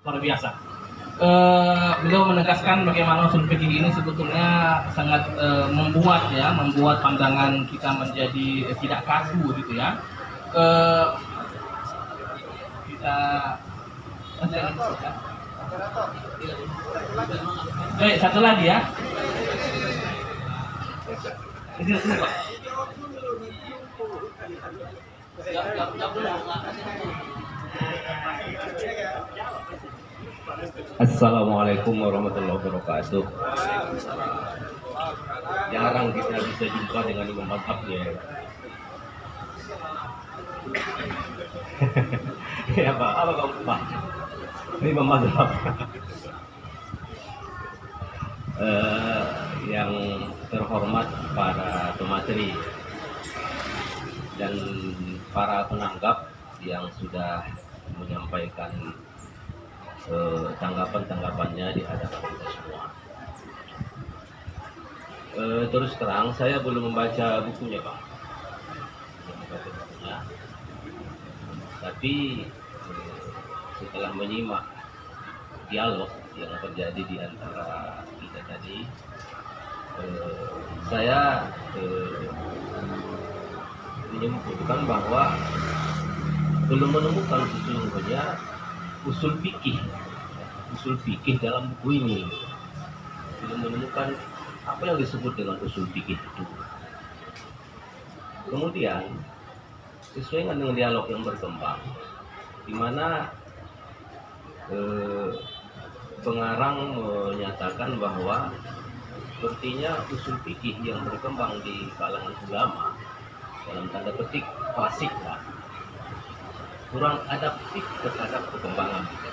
luar biasa. Beliau menegaskan bagaimana usul fikih ini sebetulnya sangat membuat pandangan kita menjadi tidak kaku gitu ya. Kita satu lagi ya. Assalamualaikum warahmatullahi wabarakatuh. Jarang kita bisa jumpa dengan imam mazhabnya. Ya Pak, apa kamu Pak? Ini imam mazhab. Yang terhormat para pemateri dan para penanggap yang sudah menyampaikan tanggapan-tanggapannya di hadapan kita semua. Terus terang saya belum membaca bukunya Pak, tapi setelah menyimak dialog yang terjadi di antara kita tadi, saya menyimpulkan bahwa belum menemukan sesungguhnya usul fikih dalam buku ini. Belum menemukan apa yang disebut dengan usul fikih itu. Kemudian sesuai dengan dialog yang berkembang, di mana pengarang menyatakan bahwa sepertinya usul fikih yang berkembang di kalangan ulama dalam tanda petik klasik lah, kurang adaptif terhadap perkembangan kita.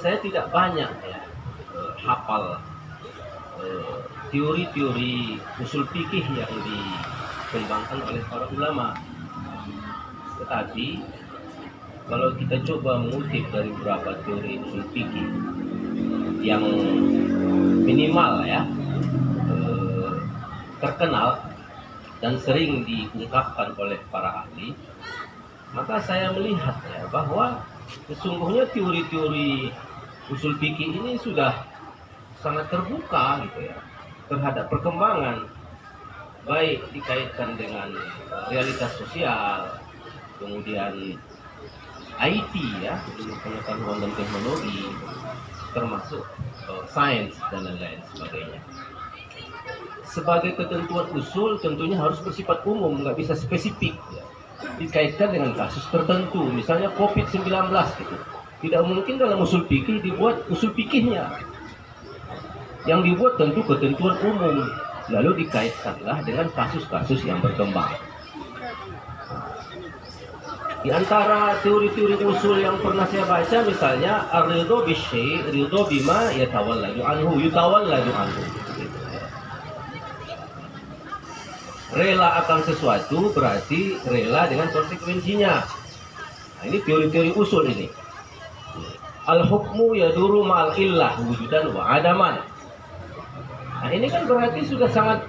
Saya tidak banyak hafal teori-teori usul fikih yang dikembangkan oleh para ulama. Tetapi kalau kita coba mengutip dari beberapa teori usul fikih yang minimal terkenal dan sering diungkapkan oleh para ahli, maka saya melihat bahwa sesungguhnya teori-teori usul fikih ini sudah sangat terbuka gitu ya terhadap perkembangan, baik dikaitkan dengan realitas sosial, kemudian IT ilmu pengetahuan dan teknologi, termasuk sains dan lain-lain sebagainya. Sebagai ketentuan usul tentunya harus bersifat umum, nggak bisa spesifik dikaitkan dengan kasus tertentu, misalnya COVID-19 gitu. Tidak mungkin dalam usul fikih dibuat usul fikihnya. Yang dibuat tentu ketentuan umum, lalu dikaitkanlah dengan kasus-kasus yang berkembang. Di antara teori-teori usul yang pernah saya baca, misalnya ar-ridho bisyai' ridho bima yatawalladu anhu. Rela akan sesuatu berarti rela dengan konsekuensinya. Nah, ini teori-teori usul ini. Al-hukmu yaduru ma'al illah wujudan wa adaman. Nah, ini kan berarti sudah sangat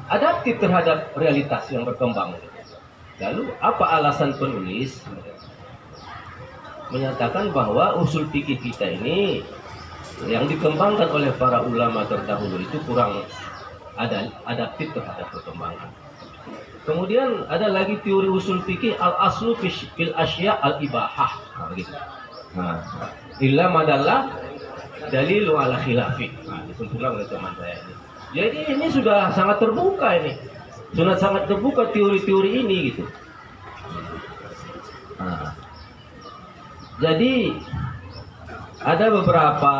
adaptif terhadap realitas yang berkembang. Lalu apa alasan penulis menyatakan bahwa usul fikih kita ini yang dikembangkan oleh para ulama terdahulu itu kurang adaptif terhadap perkembangan. Kemudian ada lagi teori usul fikih al-aslu fil asya al-ibahah. Illa madallah dalilu ala khilafi. Disimpulkan oleh teman saya ini. Jadi ini sudah sangat terbuka ini. Sudah sangat terbuka teori-teori ini gitu. Jadi ada beberapa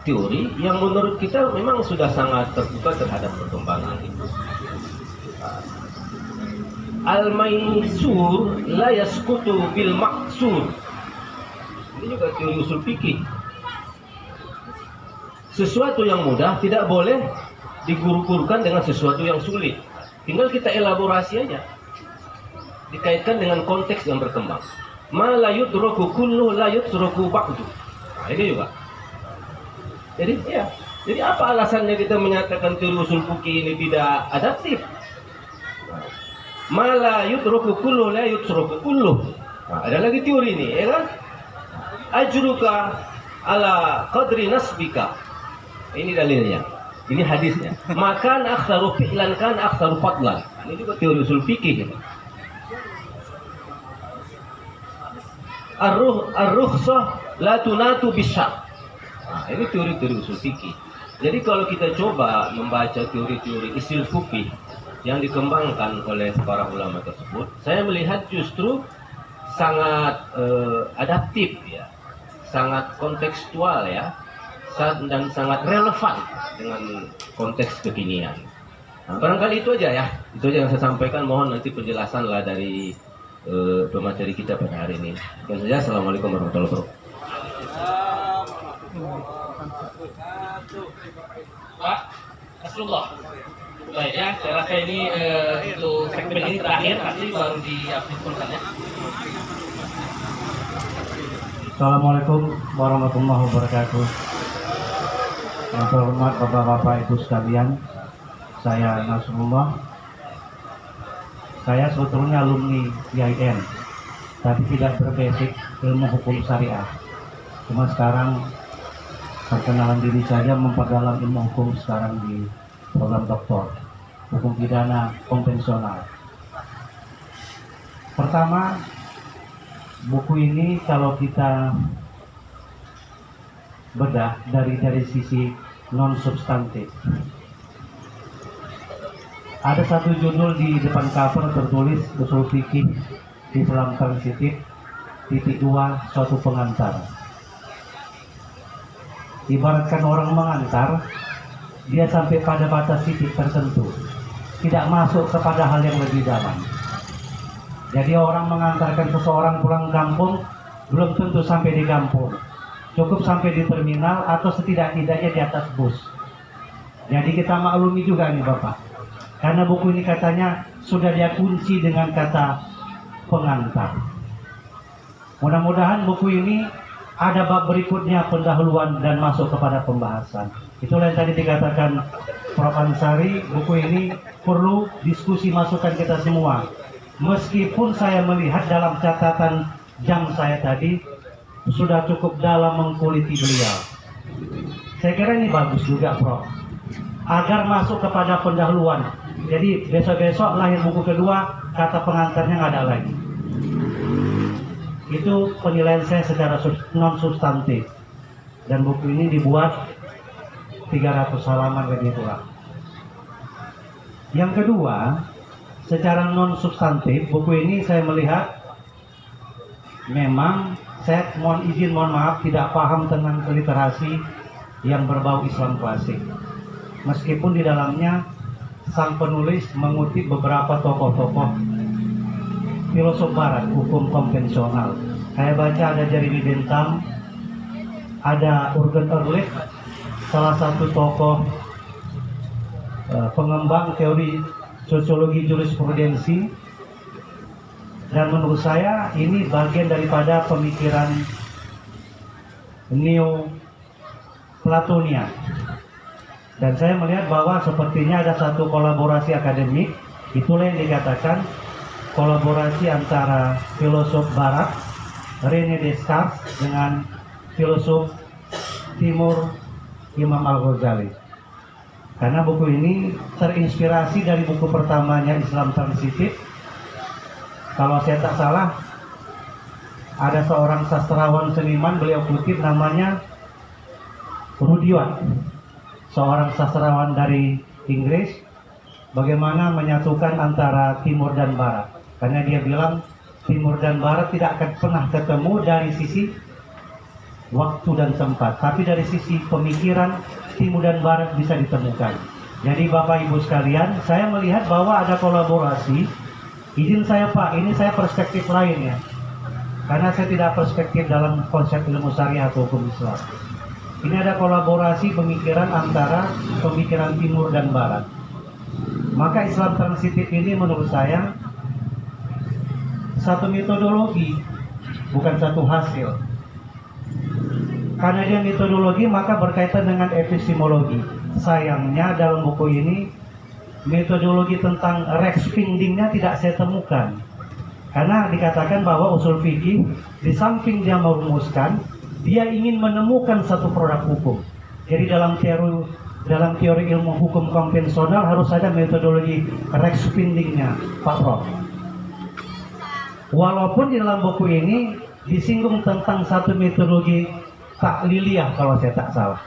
teori yang menurut kita memang sudah sangat terbuka terhadap perkembangan itu. Al-maisur la yaskutu bil maksur. Ini juga teori usul fikih. Sesuatu yang mudah tidak boleh diguru-gurukan dengan sesuatu yang sulit. Tinggal kita elaborasi aja. Dikaitkan dengan konteks yang berkembang. Ma la yudraku kullu la yudraku ba'du. Nah, ini juga. Jadi apa alasannya kita menyatakan teori usul fikih ini tidak adaptif? Ma la yudraku kullu la yudraku kullu. Nah, ada lagi teori ini, ya kan? ajruka ala qadri nasbika. Ini dalilnya. Ini hadisnya. Makan aktsaru fi'lan kan aktsaru fadlan. Ini juga teori usul fikih. Ar-rukhsah la tunatu bisyar. Nah, ini teori-teori usul fikih. Jadi kalau kita coba membaca teori-teori usul fikih yang dikembangkan oleh para ulama tersebut, saya melihat justru sangat adaptif ya, sangat kontekstual ya, dan sangat relevan dengan konteks kekinian. Nah, barangkali itu aja ya, itu aja yang saya sampaikan. Mohon nanti penjelasan lah dari pemateri kita pada hari ini. Dan saja, assalamualaikum warahmatullahi wabarakatuh. Pak Rasulullah. Baik ya, saya rasa ini untuk segmen ini terakhir, nanti baru diaplikasikan ya. Assalamualaikum warahmatullahi wabarakatuh. Yang terhormat Bapak-Bapak Ibu sekalian, saya Nasrullah. Saya sebetulnya alumni IAIN, tapi tidak berbasic ilmu hukum syariah. Cuma sekarang perkenalan diri saja, memperdalam ilmu hukum sekarang di program doktor hukum pidana konvensional. Pertama, buku ini kalau kita bedah dari sisi non substantif, ada satu judul di depan cover tertulis usul fikih Islam transitif titik 2 suatu pengantar. Ibaratkan orang mengantar, dia sampai pada batas titik tertentu, tidak masuk kepada hal yang lebih dalam. Jadi orang mengantarkan seseorang pulang kampung belum tentu sampai di kampung, cukup sampai di terminal atau setidak-tidaknya di atas bus. Jadi kita maklumi juga nih Bapak, karena buku ini katanya sudah dia kunci dengan kata pengantar. Mudah-mudahan buku ini ada bab berikutnya, pendahuluan dan masuk kepada pembahasan. Itulah yang tadi dikatakan Prof. Ansari, buku ini perlu diskusi masukan kita semua. Meskipun saya melihat dalam catatan jam saya tadi sudah cukup dalam mengkuliti beliau. Saya kira ini bagus juga Prof, agar masuk kepada pendahuluan. Jadi besok-besok lahir buku kedua, kata pengantarnya nggak ada lagi. Itu penilaian saya secara non substantif. Dan buku ini dibuat 300 halaman lebih kurang. Yang kedua, secara non substantif, buku ini saya melihat memang saya mohon maaf tidak paham tentang literasi yang berbau Islam klasik. Meskipun di dalamnya sang penulis mengutip beberapa tokoh-tokoh filosof barat hukum konvensional. Saya baca ada Jeremy Bentham, ada Jürgen Ehrlich, salah satu tokoh pengembang teori sosiologi jurisprudensi, dan menurut saya ini bagian daripada pemikiran Neo-Platonian. Dan saya melihat bahwa sepertinya ada satu kolaborasi akademik, itulah yang dikatakan kolaborasi antara filosof barat René Descartes dengan filosof timur Imam Al-Ghazali. Karena buku ini terinspirasi dari buku pertamanya Islam Transitif. Kalau saya tak salah, ada seorang sastrawan seniman, beliau kutip namanya Rudyard, seorang sastrawan dari Inggris, bagaimana menyatukan antara timur dan barat. Karena dia bilang timur dan barat tidak akan pernah ketemu dari sisi waktu dan tempat, tapi dari sisi pemikiran timur dan barat bisa ditemukan. Jadi Bapak Ibu sekalian, saya melihat bahwa ada kolaborasi. Izin saya Pak, ini saya perspektif lain ya, karena saya tidak perspektif dalam konsep ilmu syariah atau hukum Islam. Ini ada kolaborasi pemikiran antara pemikiran timur dan barat. Maka Islam transitif ini menurut saya satu metodologi, bukan satu hasil. Karena dia metodologi, maka berkaitan dengan epistemologi. Sayangnya dalam buku ini metodologi tentang Rechtsbildingnya tidak saya temukan. Karena dikatakan bahwa usul fikih di samping dia merumuskan, dia ingin menemukan satu produk hukum. Jadi dalam teori ilmu hukum konvensional harus ada metodologi rectfindingnya, Pak Prof. Walaupun di dalam buku ini disinggung tentang satu metodologi takliliyah kalau saya tak salah.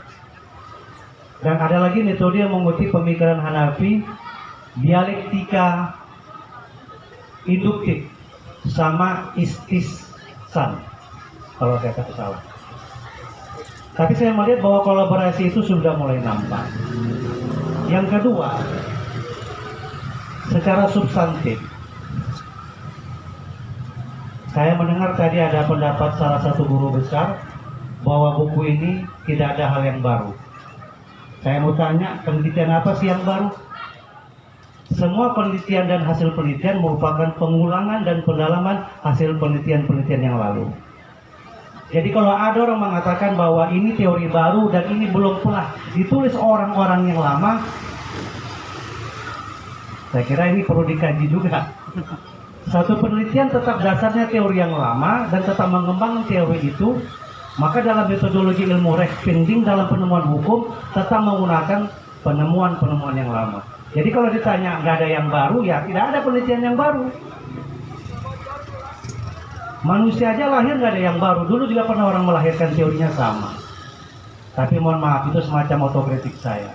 Dan ada lagi metode yang mengutip pemikiran Hanafi, dialektika induktif sama istissan kalau saya tak salah. Tapi saya melihat bahwa kolaborasi itu sudah mulai nampak. Yang kedua, secara substantif, saya mendengar tadi ada pendapat salah satu guru besar bahwa buku ini tidak ada hal yang baru. Saya mau tanya, penelitian apa sih yang baru? Semua penelitian dan hasil penelitian merupakan pengulangan dan pendalaman hasil penelitian-penelitian yang lalu. Jadi kalau ada orang mengatakan bahwa ini teori baru dan ini belum pernah ditulis orang-orang yang lama, saya kira ini perlu dikaji juga. Satu penelitian tetap dasarnya teori yang lama dan tetap mengembangkan teori itu, maka dalam metodologi ilmu rectfinding dalam penemuan hukum tetap menggunakan penemuan-penemuan yang lama. Jadi kalau ditanya nggak ada yang baru, ya tidak ada penelitian yang baru. Manusia aja lahir nggak ada yang baru. Dulu juga pernah orang melahirkan teorinya sama. Tapi mohon maaf, itu semacam otokritik saya.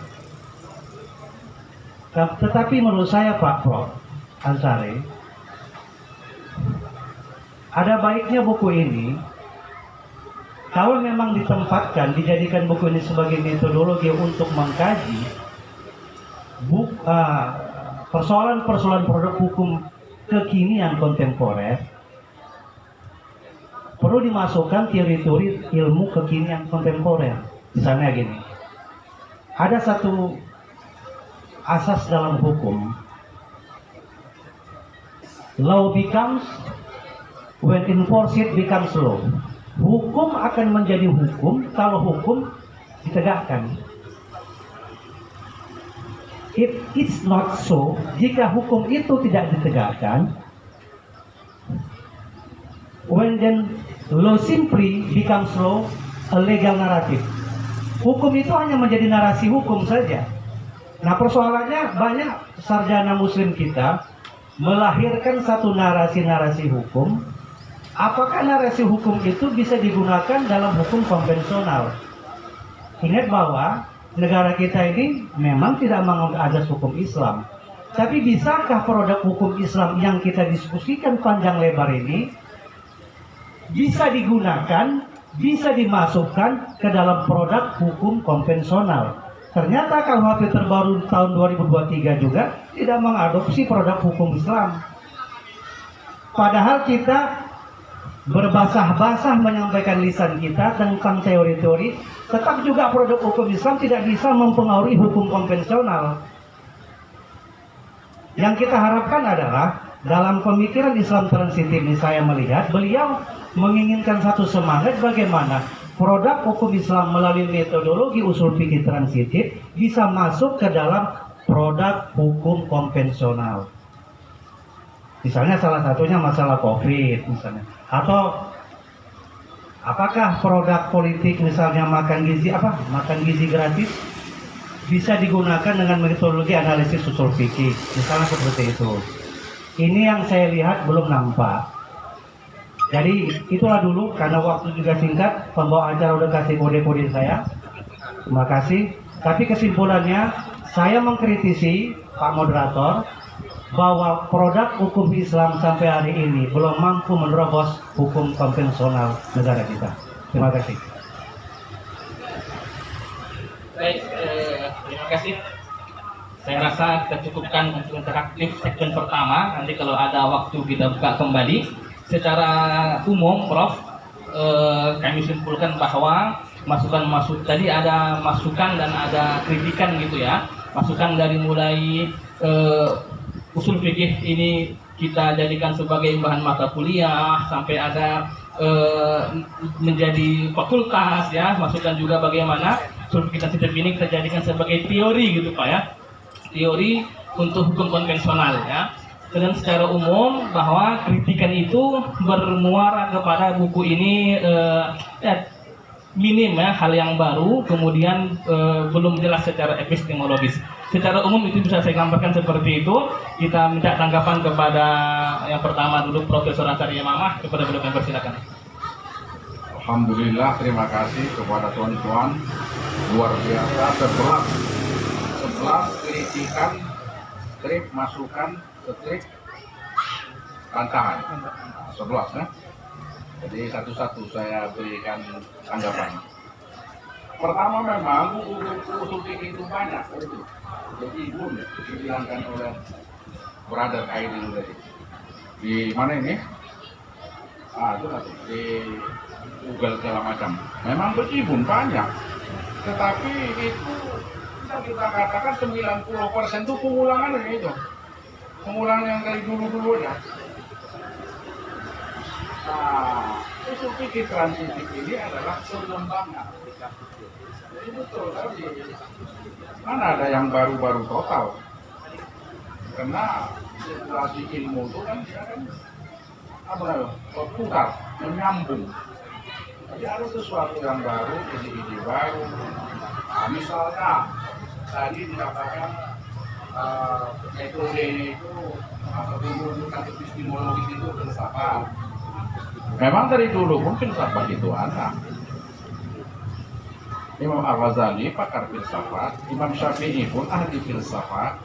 Tetapi menurut saya Pak Prof. Ansari, ada baiknya buku ini kalau memang ditempatkan, dijadikan buku ini sebagai metodologi untuk mengkaji persoalan-persoalan produk hukum kekinian kontemporer, perlu dimasukkan teori-teori ilmu kekinian kontemporer. Misalnya gini, ada satu asas dalam hukum, law becomes when enforced becomes law. Hukum akan menjadi hukum kalau hukum ditegakkan. If it's not so, jika hukum itu tidak ditegakkan, when then law simply becomes law, a legal narrative. Hukum itu hanya menjadi narasi hukum saja. Nah persoalannya banyak sarjana muslim kita melahirkan satu narasi-narasi hukum. Apakah narasi hukum itu bisa digunakan dalam hukum konvensional? Ingat bahwa negara kita ini memang tidak menganut azas hukum Islam. Tapi bisakah produk hukum Islam yang kita diskusikan panjang lebar ini bisa digunakan, bisa dimasukkan ke dalam produk hukum konvensional? Ternyata KUHP terbaru tahun 2023 juga tidak mengadopsi produk hukum Islam. Padahal kita berbasah-basah menyampaikan lisan kita tentang teori-teori, tetap juga produk hukum Islam tidak bisa mempengaruhi hukum konvensional. Yang kita harapkan adalah dalam pemikiran Islam transitif ini, saya melihat beliau menginginkan satu semangat bagaimana produk hukum Islam melalui metodologi usul fikih transitif bisa masuk ke dalam produk hukum konvensional. Misalnya salah satunya masalah COVID misalnya. Atau apakah produk politik misalnya makan gizi gratis bisa digunakan dengan metodologi analisis usul fikih, misalnya seperti itu. Ini yang saya lihat belum nampak. Jadi itulah dulu, karena waktu juga singkat, pembawa acara udah kasih kode-kode saya. Terima kasih. Tapi kesimpulannya, saya mengkritisi Pak Moderator bahwa produk hukum Islam sampai hari ini belum mampu menerobos hukum konvensional negara kita. Terima kasih. Baik, terima kasih. Saya rasa kita cukupkan untuk interaktif section pertama. Nanti kalau ada waktu kita buka kembali. Secara umum, Prof, kami simpulkan bahwa tadi ada masukan dan ada kritikan gitu ya. Masukan dari mulai usul fikih ini kita jadikan sebagai bahan mata kuliah, sampai ada menjadi fakultas ya. Masukan juga bagaimana usul fikih transitif ini kita jadikan sebagai teori gitu Pak ya. Teori untuk hukum konvensional ya. Dan secara umum bahwa kritikan itu bermuara kepada buku ini minim ya, hal yang baru, kemudian belum jelas secara epistemologis. Secara umum itu bisa saya gambarkan seperti itu. Kita minta tanggapan kepada yang pertama dulu Profesor Acarya Mamah, kepada beliau mempersilakan. Alhamdulillah, terima kasih kepada tuan-tuan, luar biasa. 11 kritikan, trik masukan, trik tantangan. 11 ya. Jadi satu-satu saya berikan tanggapan. Pertama, memang usul fikih itu banyak. Jadi pun dibilangkan oleh brother Aidil tadi. Di mana ini? Itu satu di Google segala macam. Memang berjibun banyak. Tetapi itu kita katakan 90% itu pengulangan itu. Pengulangan yang dari dulu-dulu ya. Nah, usul fikih transitif ini adalah pengembangan. Jadi betul tadi. Mana ada yang baru-baru total? Karena sirkulasi ilmu itu kan dia kan berputar, menyambung. Jadi ada sesuatu yang baru, ide-ide baru. Nah, misalnya tadi dikatakan metode itu atau rujukan epistemologis itu filsafat. Memang dari dulu pun filsafat itu ada. Imam Al-Ghazali pakar filsafat, Imam Syafi'i pun ahli filsafat.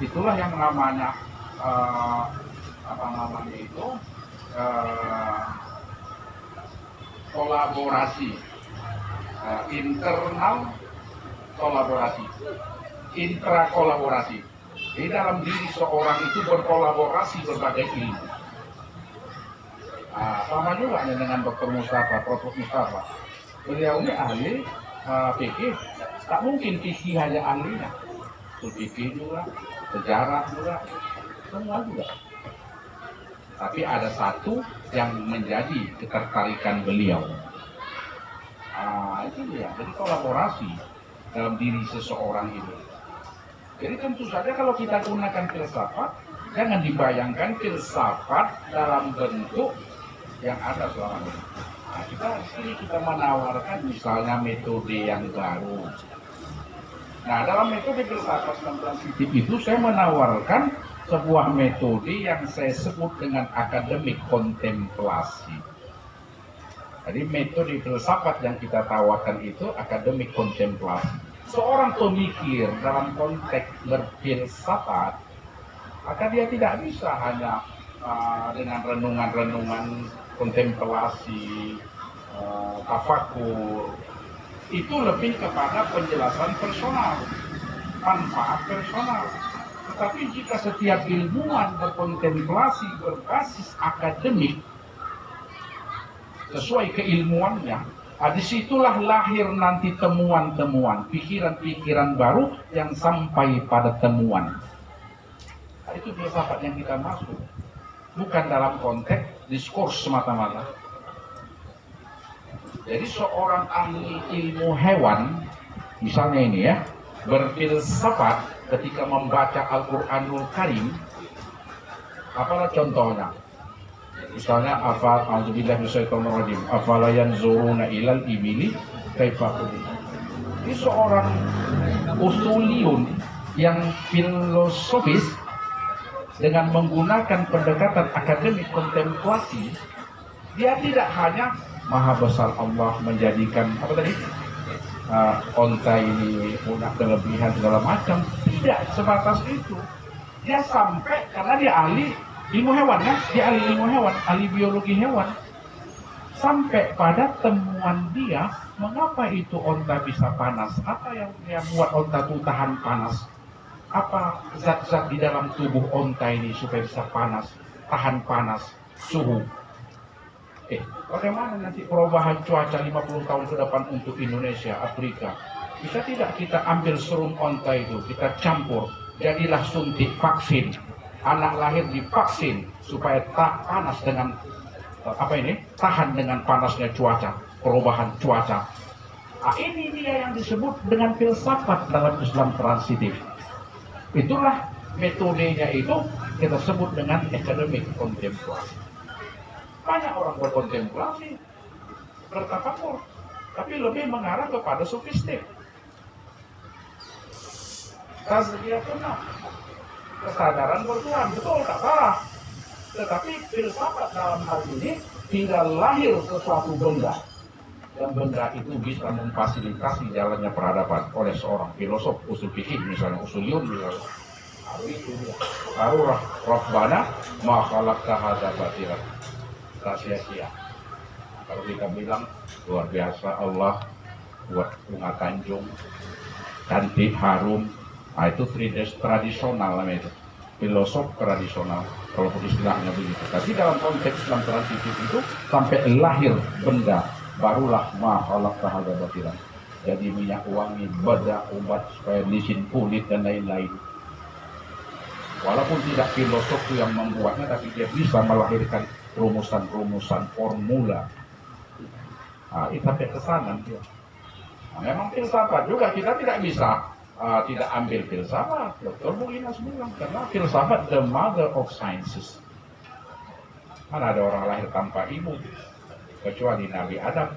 Itulah yang namanya kolaborasi, internal kolaborasi, intra kolaborasi. Di dalam diri seorang itu berkolaborasi berbagai ilmu. Sama juga dengan Dr. Mustafa, Prof. Mustafa. Beliau ini ahli fikih, tak mungkin fikih hanya ahlinya. Fikih juga, sejarah juga, semua juga. Tapi ada satu yang menjadi ketertarikan beliau. Itu dia. Jadi kolaborasi dalam diri seseorang itu. Jadi tentu saja kalau kita gunakan filsafat, jangan dibayangkan filsafat dalam bentuk yang ada selama ini. Nah, kita menawarkan misalnya metode yang baru. Nah, dalam metode filsafat transitif itu saya menawarkan sebuah metode yang saya sebut dengan akademik kontemplasi. Jadi metode filsafat yang kita tawarkan itu akademik kontemplasi. Seorang pemikir dalam konteks berfilsafat, maka dia tidak bisa hanya dengan renungan-renungan kontemplasi, tafakur. Itu lebih kepada penjelasan personal, manfaat personal. Tetapi jika setiap ilmuwan berkontemplasi berbasis akademik sesuai keilmuannya, disitulah lahir nanti temuan-temuan, pikiran-pikiran baru yang sampai pada temuan. Itu filsafat yang kita maksud, bukan dalam konteks diskurs semata-mata. Jadi seorang ahli ilmu hewan, misalnya ini ya, berfilsafat ketika membaca Al-Quranul Karim, apalah contohnya? Misalnya afala yanzuruna ilal ibili kaifa khuliqat. Ini seorang usuliun yang filosofis dengan menggunakan pendekatan akademik kontemplasi. Dia tidak hanya maha besar Allah menjadikan apa tadi onta ini punya kelebihan segala macam, tidak sebatas itu. Dia sampai karena dia ahli ilmu hewan ya, dia ahli ilmu hewan, ahli biologi hewan, sampai pada temuan dia mengapa itu onta bisa panas, apa yang dia buat onta itu tahan panas, apa zat-zat di dalam tubuh onta ini supaya bisa panas, tahan panas, suhu. Bagaimana nanti perubahan cuaca 50 tahun ke depan untuk Indonesia, Afrika? Bisa tidak kita ambil serum onta itu, kita campur, jadilah suntik vaksin. Anak lahir divaksin supaya tak panas dengan tahan dengan panasnya cuaca, perubahan cuaca. Ini dia yang disebut dengan filsafat dalam Islam transitif. Itulah metodenya itu kita sebut dengan akademik kontemplasi. Banyak orang berkontemplasi, bertafakur, tapi lebih mengarah kepada sofistik. Tazkiyatun nafs, kesadaran bertuhan, betul, tak salah. Tetapi filsafat dalam hal ini tinggal lahir sesuatu benda, dan benda itu bisa memfasilitasi jalannya peradaban oleh seorang filosof usul fikih, misalnya usuliyun, misalnya. Barulah Rabbana ma khalaqta hadza batila, tak sia-sia. Kalau kita bilang luar biasa Allah buat bunga Tanjung cantik, harum, nah itu tradisional namanya itu, filosof tradisional kalau istilahnya begitu. Tapi dalam konteks Islam transitif itu sampai lahir benda, barulah ma khalaqta hadza batila. Jadi minyak wangi, bedak, obat supaya licin kulit dan lain-lain. Walaupun tidak filosof yang membuatnya, tapi dia bisa melahirkan rumusan-rumusan formula. Nah, itu sampai ke sana dia. Nah, memang filsafat juga kita tidak bisa tidak ambil filsafat. Dr. Buginas bilang, karena filsafat the mother of sciences. Mana ada orang lahir tanpa ibu, kecuali Nabi Adam.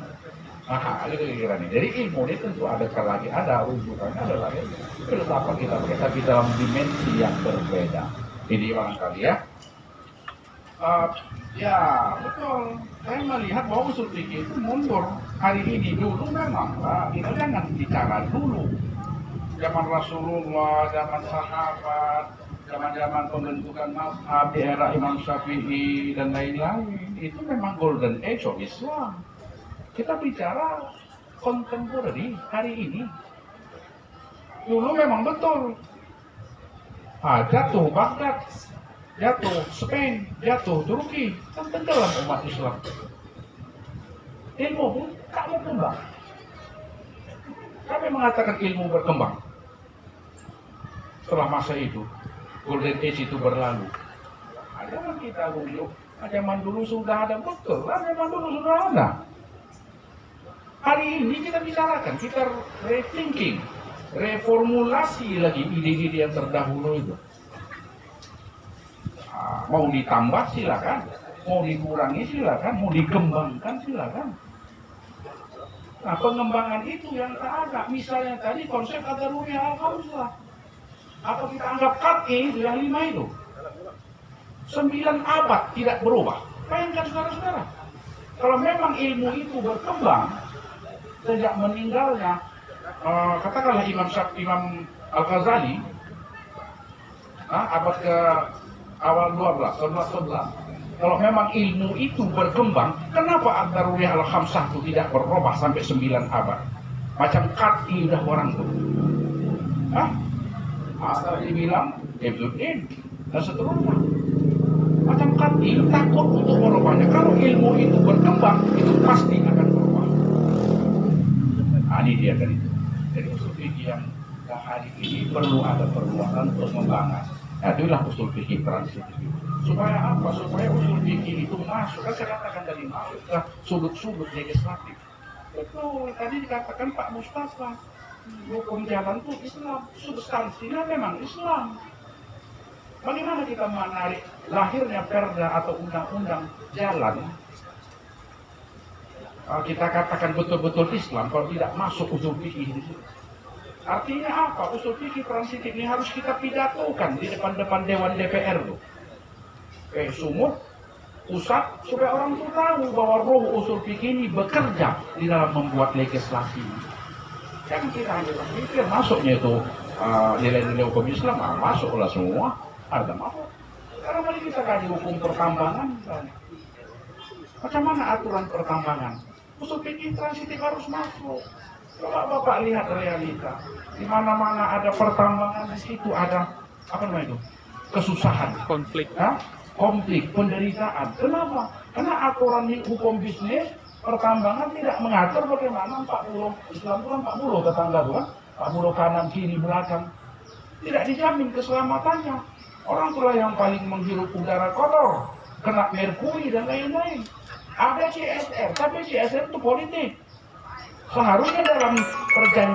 Nah, ada kira-kira nih. Jadi ilmu ini tentu ada lagi, ada rujukannya, ada lagi. Filsafat kita pakai, tapi dalam dimensi yang berbeda. Ini barangkali ya. Ya betul. Saya melihat bahwa usul fikih itu mundur. Hari ini dulu memang kita jangan bicara dulu. Zaman Rasulullah, zaman sahabat, zaman-zaman pembentukan mazhab di era Imam Syafi'i dan lain-lain, itu memang golden age of Islam. Kita bicara contemporary hari ini. Dulu memang betul. Jatuh Baghdad, jatuh Spain, jatuh Turki, kan tenggelam umat Islam. Ilmu pun tak berkembang. Kami mengatakan ilmu berkembang. Setelah masa itu, golden age itu berlalu. Jangan kita rujuk, zaman dulu sudah ada, betul lah, zaman dulu sudah ada. Hari ini kita bicarakan, kita rethinking, reformulasi lagi ide-ide yang terdahulu itu. Mau ditambah silakan, mau dikurangi silakan, mau dikembangkan silakan. Nah, pengembangan itu yang tak ada. Misalnya tadi konsep ad-daruriyah al-khamsah. Apa kita anggap qat'i itu yang 5 itu? 9 abad tidak berubah. Bayangkan saudara-saudara. Kalau memang ilmu itu berkembang sejak meninggalnya katakanlah Imam Al-Ghazali abad ke awal 11. Kalau memang ilmu itu berkembang, kenapa ad-daruriyah al-khamsah itu tidak berubah sampai 9 abad? Macam qat'i udah orang tuh. Asal dibilang Ibnuddin dan seterusnya. Macam qat'i takut untuk merubahnya. Kalau ilmu itu berkembang, itu pasti akan berubah. Ini dia tadi. Jadi usul fikih yang hari ini perlu ada perluasan untuk membangun. Nah, itulah usul fikih transitif. Supaya apa? Supaya usul fikih itu masuk. Kan saya katakan tadi masuk ke sudut-sudut legislatif. Betul. Tadi dikatakan Pak Mustafa, hukum jalan itu Islam, substansinya memang Islam. Bagaimana kita menarik lahirnya perda atau undang-undang jalan? Kita katakan betul-betul Islam kalau tidak masuk usul fikih di situ. Artinya apa? Usul fikih transitif ini harus kita pidatokan di depan-depan Dewan DPR tuh. Sumut, pusat, supaya orang tuh tahu bahwa roh usul fikih ini bekerja di dalam membuat legislasi. Jangan kita hanya berpikir masuknya itu nilai-nilai hukum Islam, masuklah semua, ada masuk. Karena mari kita kaji hukum pertambangan misalnya. Macam mana aturan pertambangan? Usul fikih transitif harus masuk. Coba Bapak lihat realita. Di mana-mana ada pertambangan, di situ ada apa namanya itu? Kesusahan, konflik, penderitaan. Kenapa? Karena aturan hukum bisnis pertambangan tidak mengatur bagaimana 40 Islam itu kan 40 tetangga itu kan, 40 kanan kiri belakang. Tidak dijamin keselamatannya. Orang itulah yang paling menghirup udara kotor, kena merkuri dan lain-lain. Ada CSR, tapi CSR itu politik. Seharusnya dalam perjanjian